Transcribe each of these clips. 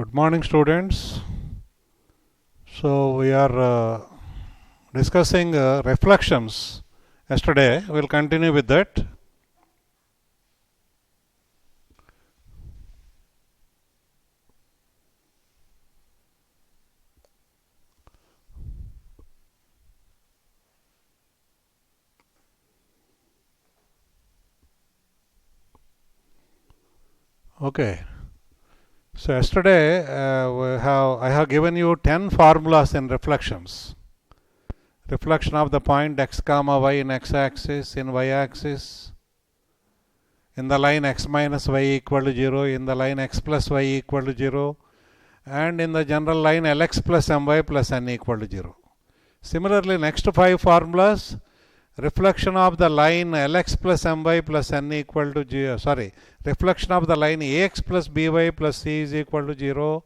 Good morning, students. So we are discussing reflections yesterday. We'll continue with that. Okay. So yesterday I have given you 10 formulas in reflections. Reflection of the point x comma y in x-axis, in y-axis, in the line x minus y equal to 0, in the line x plus y equal to 0, and in the general line Lx plus my plus n equal to 0. Similarly, next 5 formulas, reflection of the line Lx plus my plus n equal to 0, reflection of the line Ax plus by plus c is equal to 0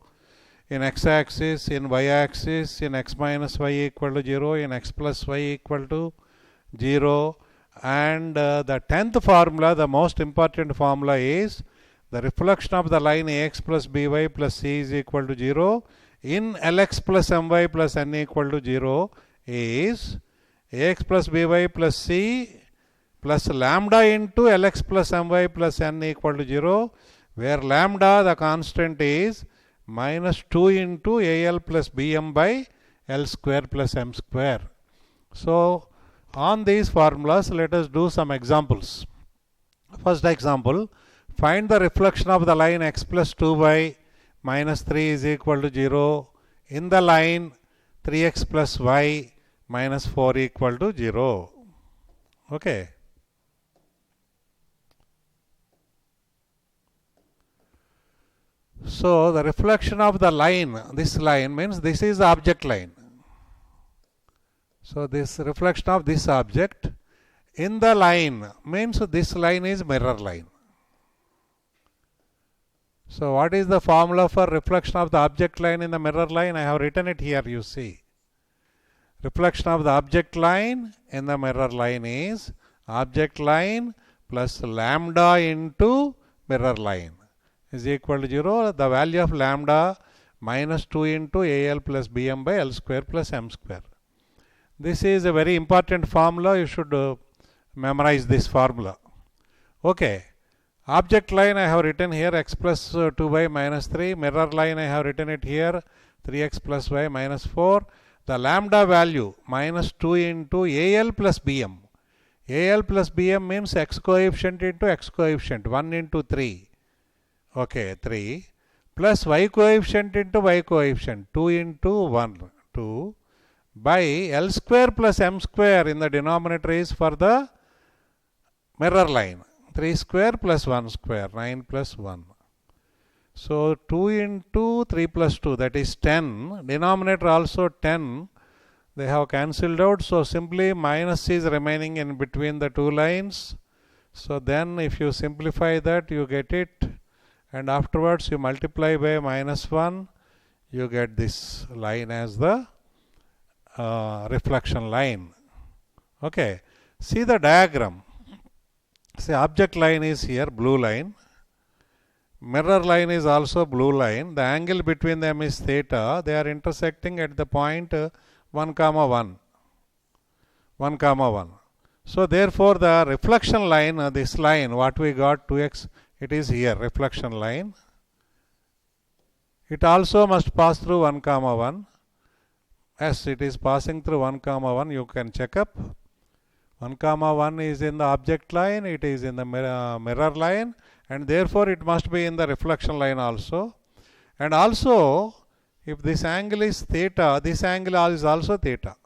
in x-axis, in y-axis, in x minus y equal to 0, in x plus y equal to 0, and the 10th formula, the most important formula, is the reflection of the line Ax plus by plus c is equal to 0 in Lx plus my plus n equal to 0 is Ax plus by plus c plus lambda into Lx plus my plus n equal to 0, where lambda, the constant, is minus 2 into Al plus Bm by L square plus m square. So on these formulas, let us do some examples. First example, find the reflection of the line x plus 2y minus 3 is equal to 0 in the line 3x plus y minus 4 equal to 0. Okay. So the reflection of the line, this line means this is the object line. So this reflection of this object in the line means this line is mirror line. So what is the formula for reflection of the object line in the mirror line? I have written it here, you see. Reflection of the object line in the mirror line is object line plus lambda into mirror line is equal to 0. The value of lambda minus 2 into Al plus Bm by L square plus m square. This is a very important formula. You should memorize this formula. Okay. Object line I have written here x plus 2y minus 3. Mirror line I have written it here 3x plus y minus 4. The lambda value minus 2 into Al plus Bm. Al plus Bm means x coefficient into x coefficient, 1 into 3. Okay, 3 plus y coefficient into y coefficient, 2 into 1, 2 by L square plus m square in the denominator is for the mirror line. 3 square plus 1 square, 9 plus 1. So 2 into 3 plus 2, that is 10. Denominator also 10. They have cancelled out. So simply minus is remaining in between the two lines. So then if you simplify that, you get it. And afterwards you multiply by minus 1. You get this line as the reflection line. Okay. See the diagram. See, object line is here, blue line. Mirror line is also blue line. The angle between them is theta. They are intersecting at the point 1 comma 1. 1 comma 1. So therefore the reflection line, this line, what we got 2x, it is here, reflection line. It also must pass through 1 comma 1. Yes, it is passing through 1 comma 1. You can check up. 1 comma 1 is in the object line, it is in the mirror line, and therefore it must be in the reflection line also. And also, if this angle is theta, this angle is also theta.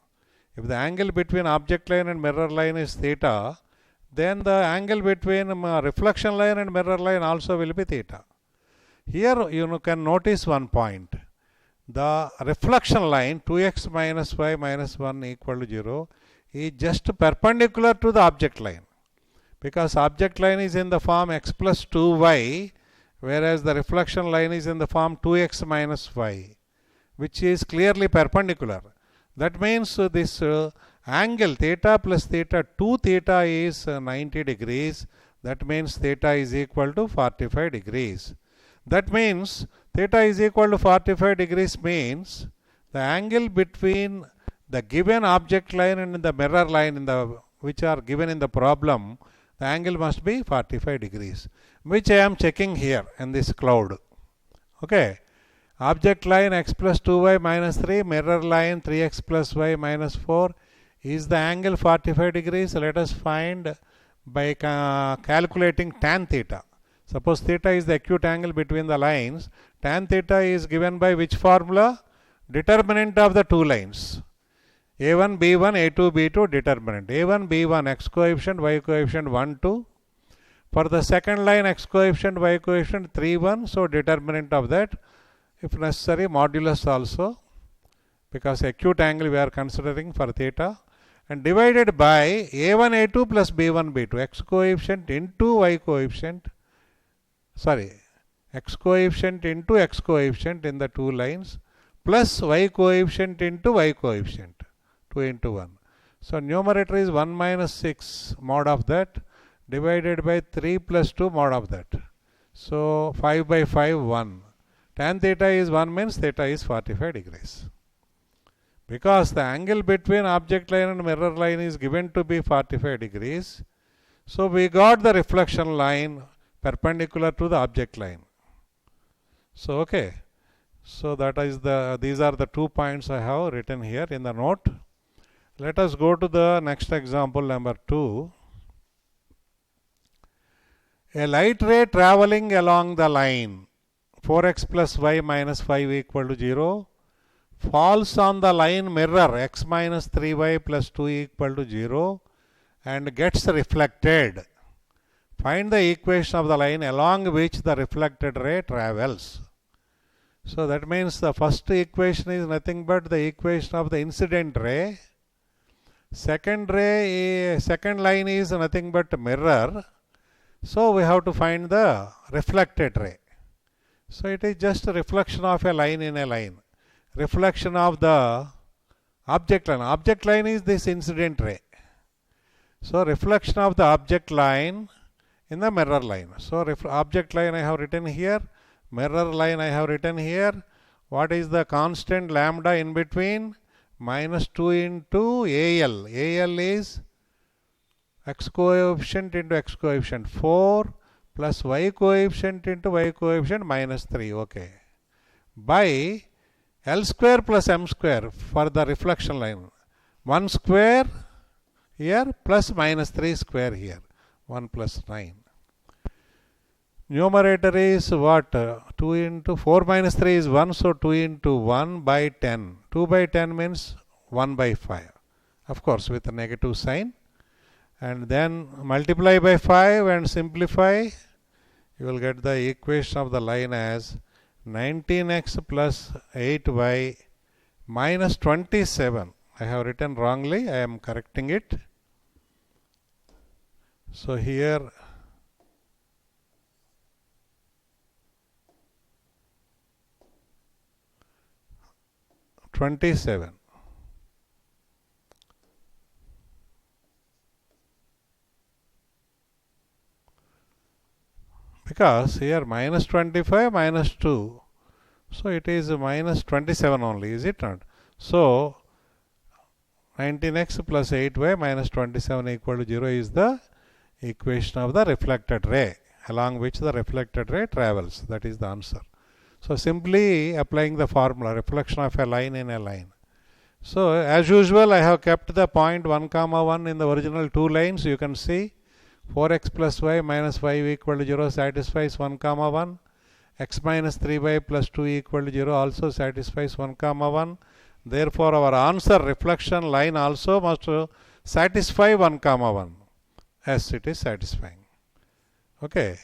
If the angle between object line and mirror line is theta, then the angle between reflection line and mirror line also will be theta. Here you can notice one point. The reflection line 2x minus y minus 1 equal to 0 is just perpendicular to the object line, because object line is in the form x plus 2y, whereas the reflection line is in the form 2x minus y, which is clearly perpendicular. That means this angle theta plus theta, 2 theta is 90 degrees. That means theta is equal to 45 degrees. That means theta is equal to 45 degrees means the angle between the given object line and the mirror line which are given in the problem, the angle must be 45 degrees, which I am checking here in this cloud. Okay. Object line x plus 2y minus 3, mirror line 3x plus y minus 4. Is the angle 45 degrees? Let us find by calculating tan theta. Suppose theta is the acute angle between the lines. Tan theta is given by which formula? Determinant of the two lines. A1, B1, A2, B2 determinant. A1, B1 x coefficient, y coefficient 1, 2. For the second line x coefficient, y coefficient 3, 1. So determinant of that. If necessary, modulus also, because acute angle we are considering for theta, and divided by A1 A2 plus B1 B2, x coefficient into y coefficient, x coefficient into x coefficient in the two lines, plus y coefficient into y coefficient, 2 into 1. So numerator is 1 minus 6 mod of that, divided by 3 plus 2 mod of that. So 5 by 5, 1. Tan theta is 1 means theta is 45 degrees. Because the angle between object line and mirror line is given to be 45 degrees, so we got the reflection line perpendicular to the object line. So okay, so that is these are the 2 points I have written here in the note. Let us go to the next example, number 2. A light ray traveling along the line 4x plus y minus 5 equal to 0 falls on the line mirror x minus 3y plus 2 equal to 0 and gets reflected. Find the equation of the line along which the reflected ray travels. So that means the first equation is nothing but the equation of the incident ray. Second line is nothing but mirror. So we have to find the reflected ray. So it is just a reflection of a line in a line. Reflection of the object line. Object line is this incident ray. So reflection of the object line in the mirror line. So object line I have written here. Mirror line I have written here. What is the constant lambda in between? Minus 2 into AL. AL is x coefficient into x coefficient 4 plus y coefficient into y coefficient minus 3. Okay. By L square plus M square for the reflection line. 1 square here plus minus 3 square here. 1 plus 9. Numerator is what? 2 into 4 minus 3 is 1. So 2 into 1 by 10. 2 by 10 means 1 by 5. Of course with a negative sign. And then multiply by 5 and simplify. You will get the equation of the line as 19x plus 8y minus 27. I have written wrongly. I am correcting it. So here 27. Because here minus 25 minus 2. So it is minus 27 only, is it not? So 19x plus 8y minus 27 equal to 0 is the equation of the reflected ray along which the reflected ray travels. That is the answer. So simply applying the formula, reflection of a line in a line. So as usual I have kept the point 1 comma 1 in the original two lines. You can see 4x plus y minus 5 equal to 0 satisfies 1 comma 1. X minus 3y plus 2 equal to 0 also satisfies 1 comma 1. Therefore our answer reflection line also must satisfy 1 comma 1 as it is satisfying. Okay.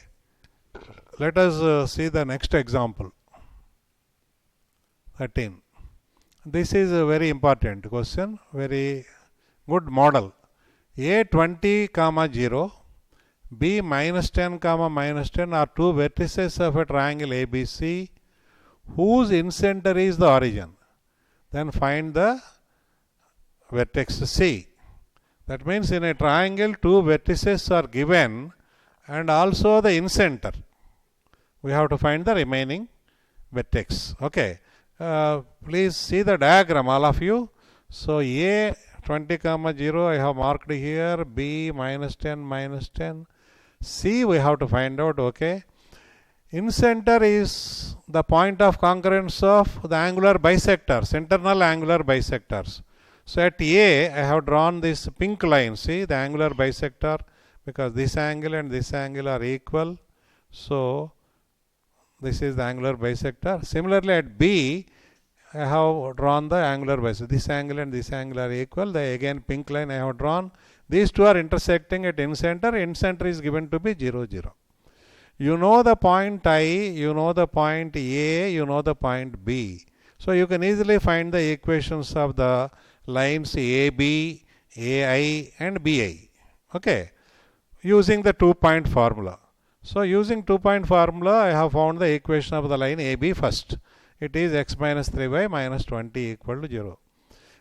Let us see the next example. 13. This is a very important question, very good model. A 20 comma 0, B minus 10 comma minus 10 are two vertices of a triangle ABC whose incenter is the origin. Then find the vertex C. That means in a triangle two vertices are given and also the incenter. We have to find the remaining vertex. Okay. Please see the diagram, all of you. So A 20 comma 0 I have marked here, B minus 10 minus 10, C we have to find out. Okay. In center is the point of concurrence of the angular bisectors, internal angular bisectors. So at A I have drawn this pink line, see the angular bisector, because this angle and this angle are equal. So this is the angular bisector. Similarly at B I have drawn the angular bisector. This angle and this angle are equal. The again pink line I have drawn. These two are intersecting at in center. In center is given to be 0, 0. You know the point I, you know the point A, you know the point B. So you can easily find the equations of the lines AB, AI and BI. Okay. Using the 2-point formula. So using 2-point formula I have found the equation of the line AB first. It is x minus 3y minus 20 equal to 0.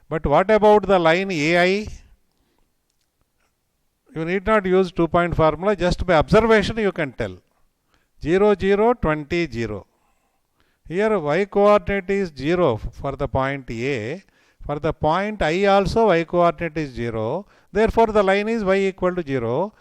But what about the line AI? You need not use 2-point formula, just by observation you can tell. 0, 0, 20, 0. Here y coordinate is 0 for the point A. For the point I also y coordinate is 0. Therefore the line is y equal to 0.